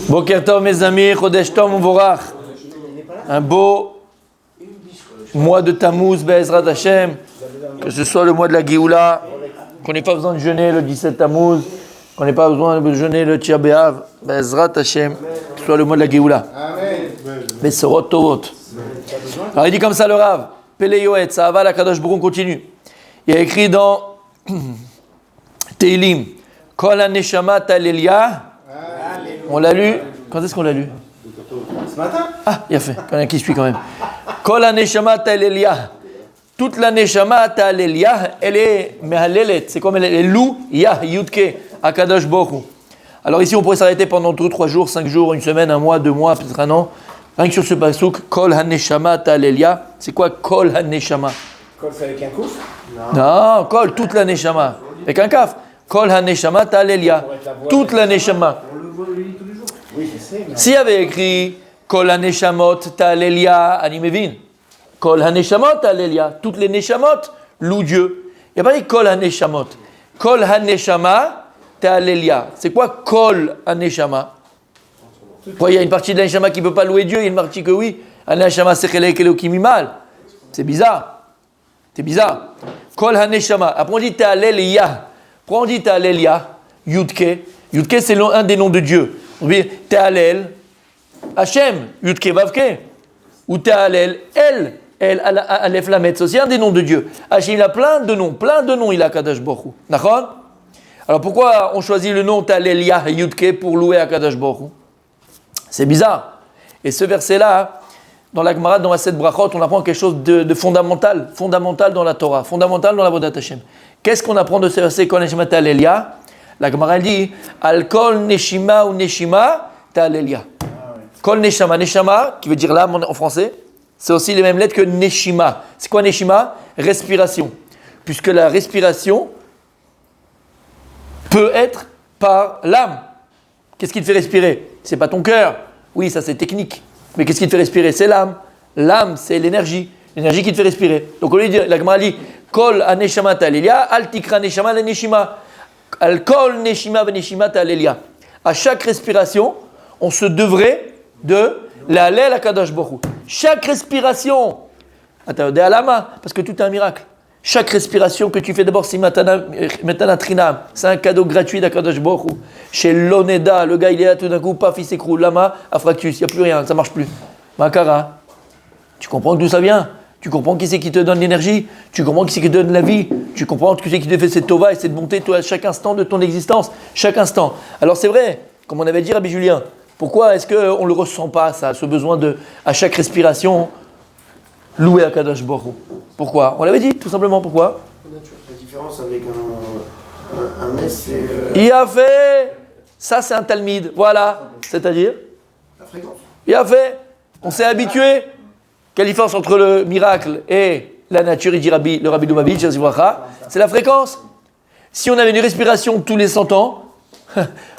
Boker Tov mes amis, Chodesh Tov Uvorach. Un beau mois de Tammuz, Be'ezrat Hashem. Que ce soit le mois de la Géoula, qu'on n'ait pas besoin de jeûner le 17 Tammuz, qu'on n'ait pas besoin de jeûner le Tisha B'Av, Be'ezrat Hashem. Que ce soit le mois de la Géoula. Besorot Tovot. Alors il dit comme ça le Rav. Pele Yoet, ça va, la Kadosh Baruch Hu continue. Il y a écrit dans Teilim, Kol HaNeshama Talelia. On l'a lu. Quand est-ce qu'on l'a lu? Ce matin. Ah, il a fait. Quand même qui suit quand même. Kol HaNeshama Talelia. Toute la Neshama Talelia, elle est Mehalelet. C'est comme elle est Lou, Yah, Yudke, Akadosh Baruch Hu. Alors ici, on pourrait s'arrêter pendant 2, 3 jours, 5 jours, une semaine, un mois, 2 mois, peut-être un an. Rien que sur ce pasuk, Kol HaNeshama Talelia. C'est quoi Kol HaNeshama? Kol, c'est avec un coup? Non, Kol, toute la Neshama. Avec un kaf. Kol HaNeshama Talelia. Toute la Neshama. Oui, je sais. Mais... S'il y avait écrit Kol HaNeshamot Talelia, Animevin. Kol HaNeshamot Talelia. Toutes les Neshamot louent Dieu. Il n'y a pas dit Kol HaNeshamot. Kol HaNeshama Talelia. C'est quoi Kol HaNeshama? Pourquoi il y a une partie de la Neshama qui ne peut pas louer Dieu, il y a une partie que oui. HaNeshama Sechelek Elokim Imal. C'est bizarre. C'est bizarre. Kol HaNeshama. Après on dit Talelia. Pourquoi on dit Talelia? Yudke. Yudke c'est un des noms de Dieu. On dit Tehalel Hashem. Yudke Vavke. Ou Tehalel El Aleph Lamed. C'est aussi un des noms de Dieu. Hashem il a plein de noms il a Kadosh Baruch Hu. D'accord? Alors pourquoi on choisit le nom Talelia Yudke pour louer à Kadosh Baruch Hu? C'est bizarre. Et ce verset-là, dans la Gemara, dans la 7 brachot, on apprend quelque chose de fondamental dans la Torah, fondamental dans la Vodat Hashem. Qu'est-ce qu'on apprend de ce verset Kol Neshima Talelia? La Gemara dit Al Kol Neshima ou Neshima Talelia. Kol Neshama, Neshama, qui veut dire l'âme en français, c'est aussi les mêmes lettres que Neshima. C'est quoi Neshima? Respiration. Puisque la respiration peut être par l'âme. Qu'est-ce qui te fait respirer? C'est pas ton cœur. Oui, ça c'est technique. Mais qu'est-ce qui te fait respirer? C'est l'âme. L'âme, c'est l'énergie. L'énergie qui te fait respirer. Donc au lieu de dire, la Gemara dit Kol HaNeshama Talelia, Al Tikra Neshama le Neshima. Al Kol Neshima Neshima Talelia. À chaque respiration, on se devrait de la Hallel HaKadosh Baruch Hu. Chaque respiration. Attends, de Alama, parce que tout est un miracle. Chaque respiration que tu fais d'abord, c'est Matana Trinam. C'est un cadeau gratuit d'Akadosh Baruch Hu. Chez l'Oneda, le gars il est là tout d'un coup, paf, il s'écroule. Lama, Afractus, il n'y a plus rien, ça ne marche plus. Makara, tu comprends d'où ça vient? Tu comprends qui c'est qui te donne l'énergie? Tu comprends qui c'est qui te donne la vie? Tu comprends qui c'est qui te fait cette tova et cette bonté toi, à chaque instant de ton existence? Chaque instant. Alors c'est vrai, comme on avait dit Rabbi Julien, pourquoi est-ce qu'on ne le ressent pas, ça, ce besoin de, à chaque respiration, louer Akadosh Baruch Hu? Pourquoi? On l'avait dit, tout simplement, pourquoi? La différence avec un mess, c'est... Il a fait... Ça, c'est un talmide. Voilà. C'est-à-dire? La fréquence. Il a fait... On s'est habitué. Quelle différence entre le miracle et la nature? Il dit le Rabbi Lubavitch, c'est la fréquence. Si on avait une respiration tous les 100 ans,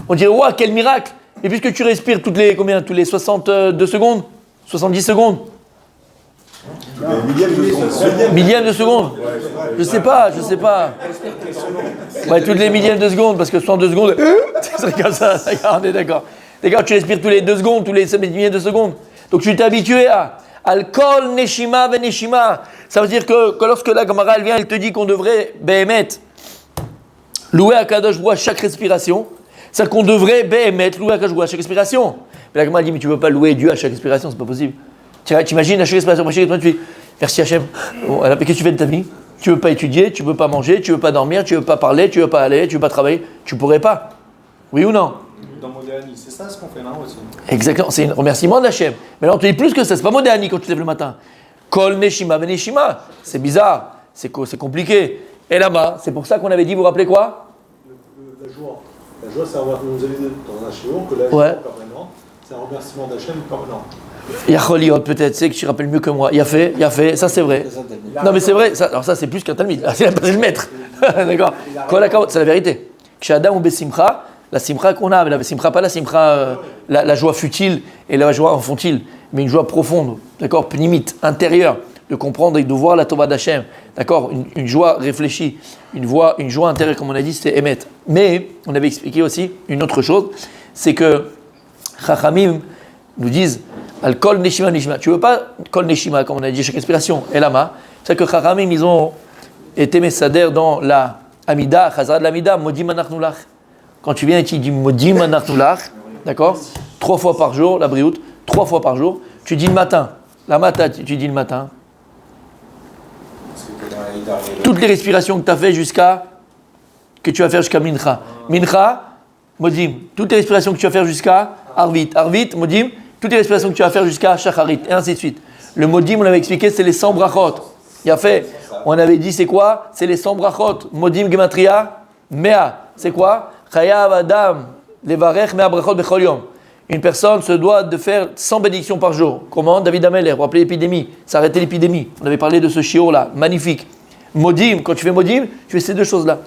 on dirait, waouh, quel miracle! Et puisque tu respires toutes les 62 secondes? 70 secondes? Millième de seconde. Je sais pas. Ouais, toutes les millièmes de seconde, parce que 62 secondes, c'est comme ça, on est d'accord. D'accord, tu respires tous les 2 secondes, tous les millièmes de seconde. Donc tu t'es habitué à Al-Kol Neshima Veneshima. Ça veut dire que lorsque la Gemara vient, elle te dit qu'on devrait Behemet louer à Kadosh Baruch Hu à chaque respiration. C'est qu'on devrait Behemet louer à Kadosh Baruch Hu à chaque respiration. Mais la Gemara dit, mais tu ne peux pas louer Dieu à chaque respiration, c'est pas possible. Tu imagines à chaque respiration, tu dis merci Hachem. Bon, alors, qu'est-ce que tu fais de ta vie? Tu ne veux pas étudier, tu ne veux pas manger, tu ne veux pas dormir, tu ne veux pas parler, tu ne veux pas aller, tu ne veux pas travailler. Tu ne pourrais pas. Oui ou non? Dans Modéani, c'est ça ce qu'on fait là aussi. Exactement, c'est un remerciement d'Hachem. Mais là on te dit plus que ça, c'est pas Modéani quand tu te lèves le matin. Kol Neshima Veneshima. C'est bizarre, c'est compliqué. Et là-bas, c'est pour ça qu'on avait dit, vous vous rappelez quoi? La joie. La joie, c'est avoir, vous avez dit dans un chiot que la joie permanente, c'est un remerciement d'Hachem permanent. Yacholiot, peut-être, c'est que tu rappelles mieux que moi. Il a fait, ça c'est vrai. Non mais c'est vrai, ça, alors ça c'est plus qu'un talmide, c'est le maître. D'accord. C'est la vérité. Kshadam ou Besimcha, la simcha qu'on a, mais la simcha, pas la simcha, la joie futile et la joie infantile, mais une joie profonde, d'accord, pnimite, intérieure, de comprendre et de voir la Tova d'Hachem, d'accord, une joie réfléchie, une joie intérieure, comme on a dit, c'était émettre. Mais on avait expliqué aussi une autre chose, c'est que Chachamim nous disent al kol neshima neshima. Tu veux pas kol neshima, comme on a dit, chaque respiration, elama. C'est que Chachamim, ils ont été messader dans la Amida, Chazara de l'Amida, Modim anachnu lach. Quand tu viens et tu dis Modim anachnu lach, d'accord, 3 fois par jour, la brioute, 3 fois par jour, tu dis le matin. La matin, tu dis le matin. Toutes les respirations que tu as fait que tu vas faire jusqu'à Mincha. Mincha, Modim. Toutes les respirations que tu vas faire jusqu'à Arvit. Arvit, Modim. Toutes les respirations que tu vas faire jusqu'à Shacharit. Et ainsi de suite. Le Modim, on l'avait expliqué, c'est les 100 brachot. Il a fait. On avait dit, c'est quoi? C'est les 100 brachot. Modim Gematria, Mea. C'est quoi? Chayav Adam, Levarech Mea brachot bechol yom. Une personne se doit de faire 100 bénédictions par jour. Comment? David Ameller, vous rappelez l'épidémie, ça arrêtait l'épidémie. On avait parlé de ce shiur-là, magnifique. Modim, quand tu fais Modim, tu fais ces deux choses-là.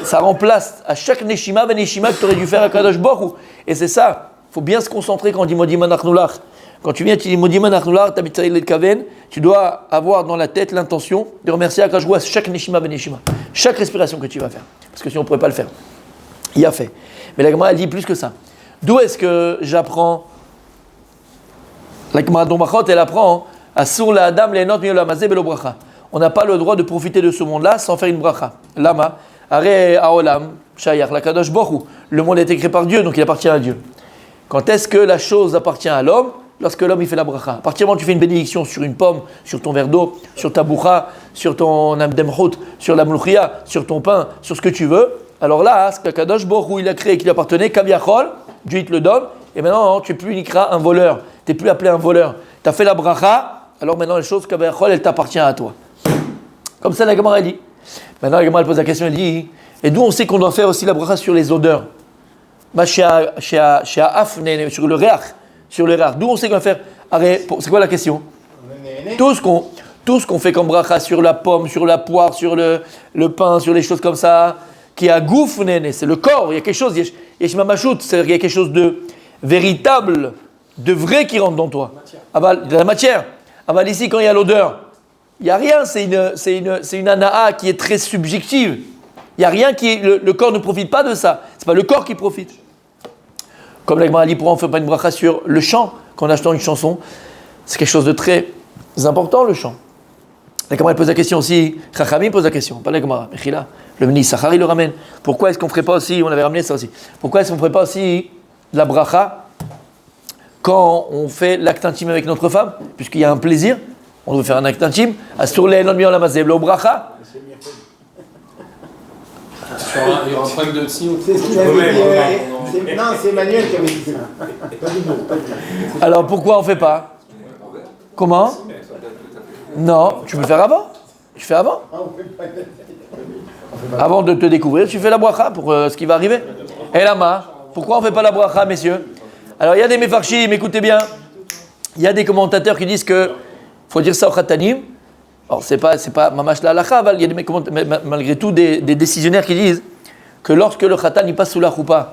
Ça remplace à chaque Neshima, Neshima que tu aurais dû faire à Kadosh Baruch Hu. Et c'est ça, il faut bien se concentrer quand on dit Modim Anachnu Lach. Quand tu viens, tu dis Modim Anachnu Lach, tu dois avoir dans la tête l'intention de remercier à Kadosh Baruch Hu chaque Neshima, Neshima. Chaque respiration que tu vas faire. Parce que sinon on ne pourrait pas le faire. Il a fait. Mais la Gemara elle dit plus que ça. D'où est-ce que j'apprends? La Gemara Dombachot, elle apprend Asur la Adam le'enot mi'olamazeh belo bracha. On n'a pas le droit de profiter de ce monde-là sans faire une bracha. Lama, are haolam shayach lakadosh baruch hu. Le monde est créé par Dieu, donc il appartient à Dieu. Quand est-ce que la chose appartient à l'homme? Lorsque l'homme il fait la bracha. À partir du moment où tu fais une bénédiction sur une pomme, sur ton verre d'eau, sur ta boucha, sur ton amdemchut, sur la mlouchia, sur ton pain, sur ce que tu veux, alors là, ce que Kadosh Baruch Hu il a créé, qui lui appartenait, kaviachol, Dieu il te le donne, et maintenant tu n'es plus nikra un voleur, tu n'es plus appelé un voleur. Tu as fait la bracha, alors maintenant les choses kaviachol, elle t'appartient à toi. Comme ça la Gemara dit. Maintenant la Gemara elle pose la question, elle dit, et d'où on sait qu'on doit faire aussi la bracha sur les odeurs? Bah, chez Afne, sur le réach, d'où on sait qu'on va faire? C'est quoi la question? Tout ce qu'on fait comme bracha sur la pomme, sur la poire, sur le pain, sur les choses comme ça, qui a gouf, c'est le corps, il y a quelque chose, c'est-à-dire qu'il y a quelque chose de véritable, de vrai qui rentre dans toi. De la matière. Ici, quand il y a l'odeur, il n'y a rien, c'est une anaa qui est très subjective. Il n'y a rien le corps ne profite pas de ça. Ce n'est pas le corps qui profite. Comme la Gemara dit, pourquoi on ne fait pas une bracha sur le chant, quand on achète une chanson? C'est quelque chose de très important, le chant. La Gemara pose la question aussi, Chachamim pose la question, pas la Gemara, Mechila, le ministre Sachar il le ramène. Pourquoi est-ce qu'on ne ferait pas aussi, on avait ramené ça aussi, pourquoi est-ce qu'on ne ferait pas aussi de la bracha quand on fait l'acte intime avec notre femme, puisqu'il y a un plaisir, on veut faire un acte intime, Astur le'enot mi'olamazeh belo bracha. Il y aura un problème de signe. C'est ce qu'il avait dit. Non, c'est Emmanuel qui avait dit ça. Alors pourquoi on ne fait pas? Comment? Non, tu peux le faire avant. Tu fais avant. Avant de te découvrir, tu fais la bracha pour ce qui va arriver. Et lama, pourquoi on ne fait pas la bracha, messieurs? Alors il y a des mefarshim, écoutez bien. Il y a des commentateurs qui disent que faut dire ça au khatanim. Alors c'est pas mamash la halacha, il y a malgré tout des décisionnaires qui disent que lorsque le khatan il passe sous la choupa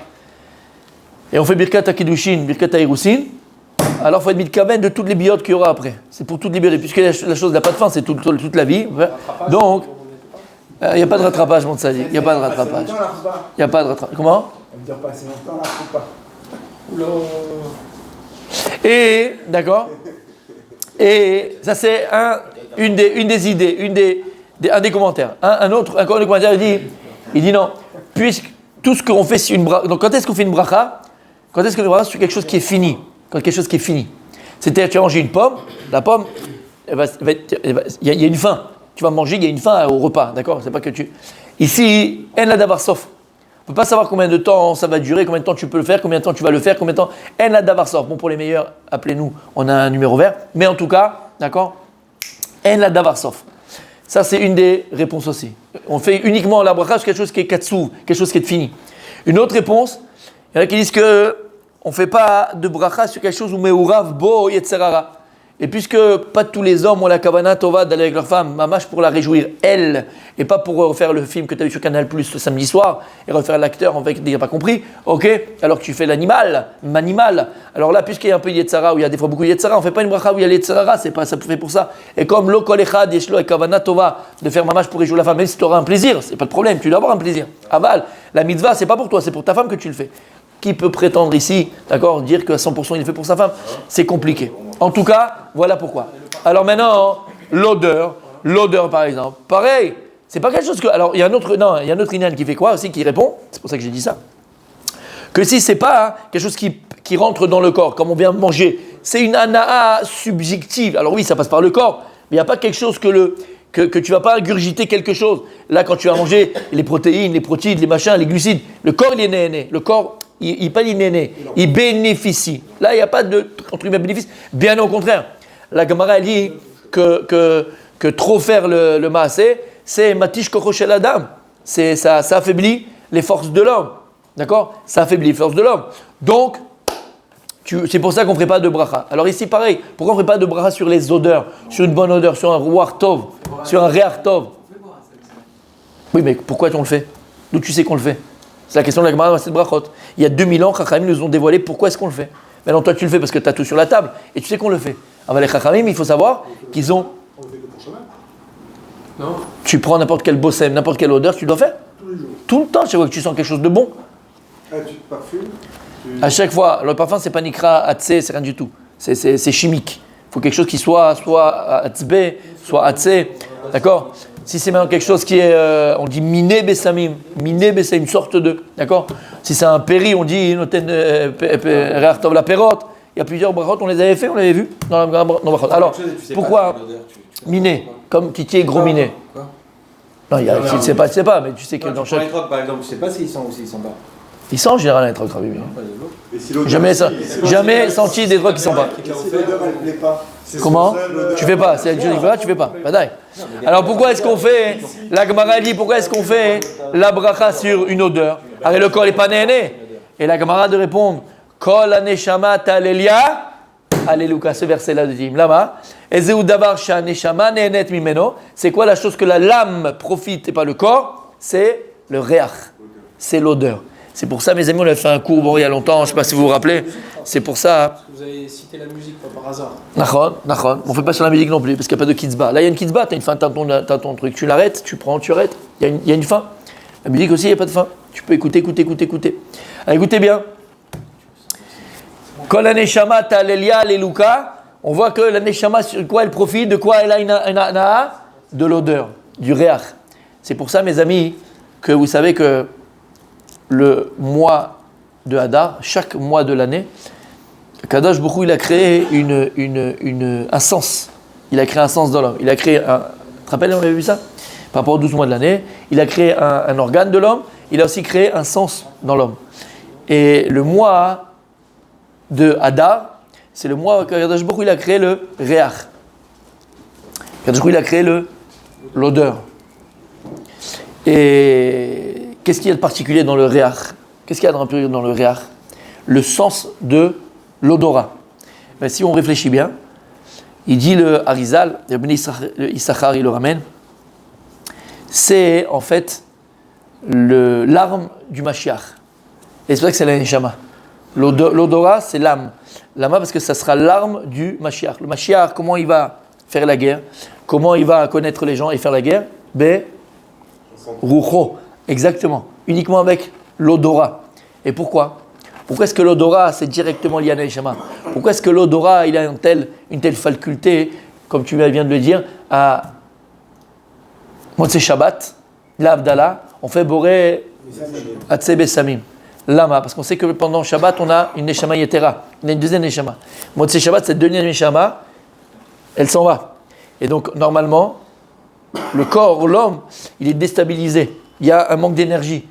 et on fait birkat hakidushin, birkat ha'irusin, alors il faut être mitkaven de toutes les biotes qu'il y aura après. C'est pour toutes les biotes, puisque la chose n'a pas de fin, c'est toute la vie. Donc, il n'y a pas de rattrapage, mon tzaddik. Il n'y a pas de rattrapage. Il n'y a pas de rattrapage. Comment? Elle ne dure pas assez longtemps, la coupe. Et, d'accord. Et ça, c'est une des idées, un des commentaires. Un autre commentaire, il dit non, puisque tout ce qu'on fait sur une bracha. Donc, quand est-ce qu'on fait une bracha? Quand est-ce qu'on fait une bracha sur quelque chose qui est fini? Quand quelque chose qui est fini. C'est-à-dire, tu as mangé une pomme, la pomme, il y a une faim. Tu vas manger, il y a une faim au repas, d'accord? C'est pas que tu. Ici, en la davar sof. On ne peut pas savoir combien de temps ça va durer, combien de temps tu peux le faire, combien de temps tu vas le faire, combien de temps. En la davar sof. Bon, pour les meilleurs, appelez-nous, on a un numéro vert. Mais en tout cas, d'accord? En la davar sof. Ça, c'est une des réponses aussi. On fait uniquement la bracha sur quelque chose qui est katsouv, quelque chose qui est fini. Une autre réponse, il y en a qui disent que on ne fait pas de bracha sur quelque chose où meurav bo yetzerara. Et puisque pas tous les hommes ont la kavana tova d'aller avec leur femme, mamash pour la réjouir, elle, et pas pour refaire le film que tu as vu sur Canal Plus le samedi soir, et refaire l'acteur avec il n'a pas compris, ok? Alors que tu fais l'animal, manimal. Alors là, puisqu'il y a un peu de yetzara, où il y a des fois beaucoup de yetzara, on ne fait pas une bracha où il y a yetzara, c'est pas ça fait pour ça. Et comme lo kol echad yeshlo et kavana tova, de faire mamash pour réjouir la femme, même si tu auras un plaisir, c'est pas de problème, tu dois avoir un plaisir. Aval, la mitzvah, c'est pas pour toi, c'est pour ta femme que tu le fais. qui peut prétendre ici, d'accord, dire qu'à 100% il est fait pour sa femme? C'est compliqué. En tout cas, voilà pourquoi. Alors maintenant, l'odeur par exemple, pareil, c'est pas quelque chose que... Alors il y a un autre Inyan qui fait quoi aussi, qui répond, c'est pour ça que j'ai dit ça, que si c'est pas quelque chose qui rentre dans le corps, comme on vient de manger, c'est une anaa subjective. Alors oui, ça passe par le corps, mais il n'y a pas quelque chose que tu vas pas ingurgiter quelque chose. Là, quand tu vas manger les protéines, les protides, les machins, les glucides, le corps, il est né. Le corps, il pas il est né, il bénéficie. Là, il n'y a pas de entre guillemets bénéfice. Bien au contraire. La Gemara dit que trop faire le maasé, c'est matish kochoshel adam. Ça affaiblit les forces de l'homme. D'accord? Ça affaiblit les forces de l'homme. Donc, c'est pour ça qu'on ne ferait pas de bracha. Alors ici, pareil, pourquoi on ne ferait pas de bracha sur les odeurs, sur une bonne odeur, sur un ruach tov, sur un reach tov? Oui, mais pourquoi on le fait? D'où tu sais qu'on le fait? C'est la question de la Gemara dans cette brachot. Il y a 2000 ans, Chachamim nous ont dévoilé pourquoi est-ce qu'on le fait. Maintenant, toi, tu le fais parce que tu as tout sur la table et tu sais qu'on le fait. Alors, les Chachamim, il faut savoir qu'ils ont... On le fait que pour Shabbat. Non. Tu prends n'importe quel bossem, n'importe quelle odeur, tu dois faire. Tous les jours. Tout le temps, chaque fois que tu sens quelque chose de bon. Ah, tu te parfumes. À chaque fois, le parfum, c'est pas nikra atzé, c'est rien du tout. C'est chimique. Il faut quelque chose qui soit atzbe, soit atzé. D'accord? Si c'est maintenant quelque chose qui est, on dit miné bessamim, une sorte de. D'accord? Si c'est un péri, on dit noten re'artov la perot. Il y a plusieurs brachot, on les avait fait, on l'avait vu dans la brachot. Alors, pourquoi miné, comme titier gros miné? Non, tu ne sais pas, mais tu sais que dans chaque. Pour les trocs, par exemple, je ne sais pas s'ils sont ou s'ils sont pas. Ils sentent en général les trocs, oui. Et si l'odeur Jamais, aussi, jamais senti des trocs qui sont pas. Et si l'odeur, elle ne plaît pas. Comment? Tu fais pas, c'est le là, tu fais pas. Badaï. Alors pourquoi est-ce qu'on fait, la Gemara dit, pourquoi est-ce qu'on fait la bracha sur une odeur? Alors le corps n'est pas néné. Et la Gemara de répondre, Kol aneshama ta'alelia, alléluia, ce verset-là de Tim Lama, ezeu davar sha'aneshama ne'enet mimeno, c'est quoi la chose que la lame profite et pas le corps? C'est le reach, c'est l'odeur. C'est pour ça, mes amis, on a fait un cours il y a longtemps, je ne sais pas si vous vous rappelez, c'est pour ça. Vous avez cité la musique, pas par hasard. Nachon. On ne fait pas sur la musique non plus, parce qu'il n'y a pas de kitzba. Là, il y a une kitzba, tu as une fin, tu as ton truc, tu l'arrêtes, tu prends, tu arrêtes. Il y a une fin. La musique aussi, il n'y a pas de fin. Tu peux écouter. Alors, écoutez bien. Kol aneshama ta'alelia leluka. On voit que l'aneshama, sur quoi elle profite, de quoi elle a une anaa? De l'odeur, du reach. C'est pour ça, mes amis, que vous savez que le mois de Hadar, chaque mois de l'année, Kadosh Baruch Hu, il a créé un sens. Il a créé un sens dans l'homme. Il a créé un... Tu te rappelles, on avait vu ça? Par rapport aux 12 mois de l'année, il a créé un organe de l'homme, il a aussi créé un sens dans l'homme. Et le mois de Hadar, c'est le mois où Kadosh Baruch Hu, il a créé le Reach. Kadosh Baruch Hu, il a créé l'odeur. Et qu'est-ce qu'il y a de particulier dans le Reach? Qu'est-ce qu'il y a de particulier dans le Reach? Le sens de l'odorat. Mais si on réfléchit bien, il dit le Harizal, le Issachar, il le ramène, c'est en fait l'arme du Mashiach. Et c'est pour ça que c'est la Neshama. L'odorat, c'est l'âme. L'âme, parce que ça sera l'arme du Mashiach. Le Mashiach, comment il va faire la guerre? Comment il va connaître les gens et faire la guerre? Rucho. Exactement. Uniquement avec l'odorat. Et pourquoi? Pourquoi est-ce que l'odorat, c'est directement lié à la Neshama? Pourquoi est-ce que l'odorat, il a une telle faculté, comme tu viens de le dire, à Motzei Shabbat, l'Avdallah, on fait Boré Atzé Bessamim. Lama, parce qu'on sait que pendant Shabbat, on a une Neshama Yetera, on a une deuxième Neshama. Motzei Shabbat, cette deuxième Neshama, elle s'en va. Et donc, normalement, le corps, l'homme, il est déstabilisé. Il y a un manque d'énergie.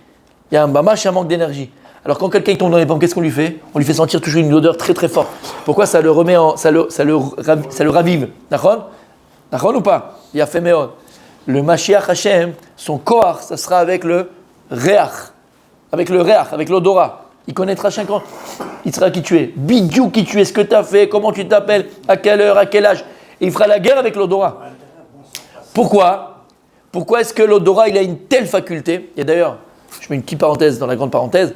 Il y a un bamash, un manque d'énergie. Alors quand quelqu'un tombe dans les pommes, qu'est-ce qu'on lui fait? On lui fait sentir toujours une odeur très très forte. Pourquoi? Ça le remet ça le ravive. D'accord ou pas? Il y a fait méod. Le Mashiach Hashem, son corps, ça sera avec le reach, avec l'odorat. Il connaîtra chaque an. Il sera qui tu es. Bidou qui tu es, ce que tu as fait, comment tu t'appelles, à quelle heure, à quel âge. Et il fera la guerre avec l'odorat. Pourquoi? Pourquoi est-ce que l'odorat, il a une telle faculté? Et d'ailleurs, je mets une petite parenthèse dans la grande parenthèse.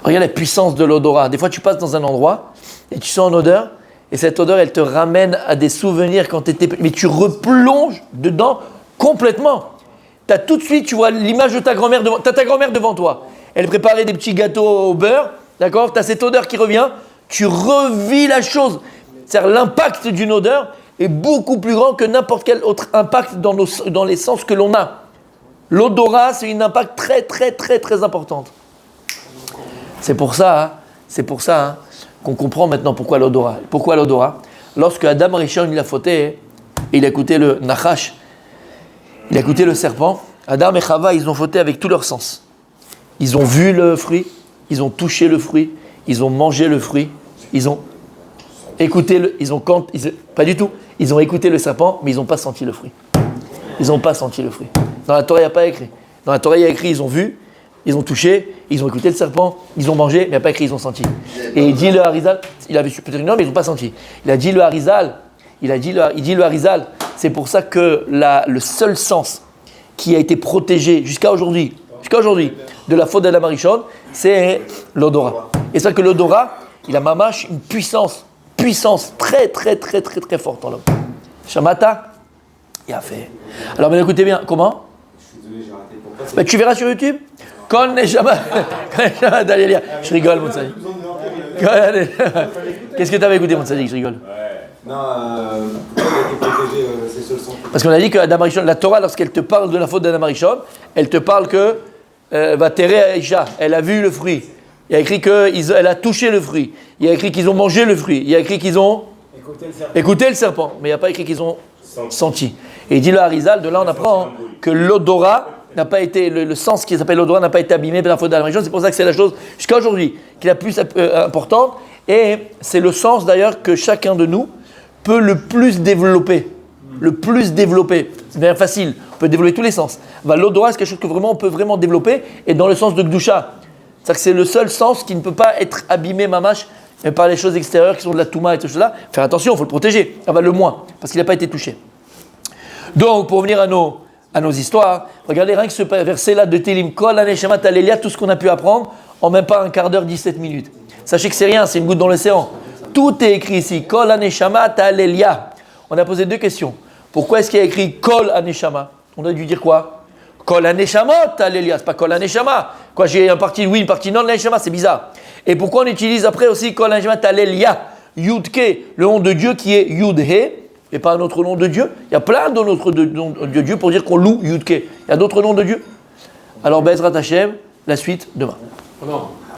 Regarde la puissance de l'odorat. Des fois, tu passes dans un endroit et tu sens une odeur, et cette odeur, elle te ramène à des souvenirs quand tu étais petit. Mais tu replonges dedans complètement. Tu as tout de suite, tu vois l'image de ta grand-mère devant. Tu as ta grand-mère devant toi. elle préparait des petits gâteaux au beurre, d'accord? Tu as cette odeur qui revient, tu revis la chose. C'est-à-dire l'impact d'une odeur est beaucoup plus grand que n'importe quel autre impact dans les sens que l'on a. L'odorat, c'est un impact très, très, très, très important. C'est pour ça qu'on comprend maintenant pourquoi l'odorat. Pourquoi l'odorat? Lorsque Adam Rishon il a fauté, il a écouté le Nachash, il a écouté le serpent, Adam et Chava, ils ont fauté avec tous leurs sens. Ils ont vu le fruit, ils ont touché le fruit, ils ont mangé le fruit, ils ont écouté pas du tout. Ils ont écouté le serpent, mais ils n'ont pas senti le fruit. Ils n'ont pas senti le fruit. Dans la Torah, il n'y a pas écrit. Dans la Torah, il y a écrit, ils ont vu, ils ont touché, ils ont écouté le serpent, ils ont mangé, mais il n'y a pas écrit, ils ont senti. Et il dit le Harizal, il avait peut-être une norme, mais ils n'ont pas senti. Il a dit le Harizal, il dit le Harizal, c'est pour ça que le seul sens qui a été protégé jusqu'à aujourd'hui, de la faute d'Adam Rishon, c'est l'odorat. Et c'est ça que l'odorat, il a mamash une puissance très, très, très, très, très forte en l'homme. Shamata, il a fait. Alors, mais écoutez bien, comment? Bah, tu verras sur YouTube. Kol Neshama d'Alelia. Je rigole, mon sadique. Qu'est-ce que tu avais écouté, mon sadique? Je rigole. Non, pourquoi il a été protégé ces seuls sons? Parce qu'on a dit que Adam Rishon, la Torah, lorsqu'elle te parle de la faute d'Adam Rishon, elle te parle que va terrer Aïcha, elle a vu le fruit. Il y a écrit qu'elle a touché le fruit. Il y a écrit qu'ils ont mangé le fruit. Il y a écrit qu'ils ont écouté le serpent. Mais il n'y a pas écrit qu'ils ont senti. Et il dit le Harizal, de là on apprend que l'odorat n'a pas été, le sens qui s'appelle l'odorat n'a pas été abîmé par la faute d'Adam Rishon. C'est pour ça que c'est la chose jusqu'à aujourd'hui qui est la plus importante. Et c'est le sens d'ailleurs que chacun de nous peut le plus développer. C'est bien facile. On peut développer tous les sens. L'odorat, c'est quelque chose que vraiment on peut vraiment développer. Et dans le sens de Gdusha. C'est-à-dire que c'est le seul sens qui ne peut pas être abîmé, mamash, par les choses extérieures qui sont de la touma et tout cela. Faire attention, il faut le protéger. Le moins, parce qu'il n'a pas été touché. Donc, pour revenir à nos histoires, regardez rien que ce verset-là de Télim, Kol HaNeshama Talelia, tout ce qu'on a pu apprendre en même pas un quart d'heure, 17 minutes. Sachez que c'est rien, c'est une goutte dans l'océan. Tout est écrit ici, Kol HaNeshama Talelia. On a posé deux questions. Pourquoi est-ce qu'il y a écrit Kol HaNeshama? On a dû dire quoi? Kol HaNeshama Talelia, c'est pas Kol HaNeshama. Quoi, j'ai une partie oui, une partie non, l'Haneshama, c'est bizarre. Et pourquoi on utilise après aussi Kol HaNeshama Talelia, Yudke, le nom de Dieu qui est Yudhe, et pas un autre nom de Dieu? Il y a plein de noms de Dieu pour dire qu'on loue Yudke. Il y a d'autres noms de Dieu. Alors, Bezrat Hashem, la suite demain. Non.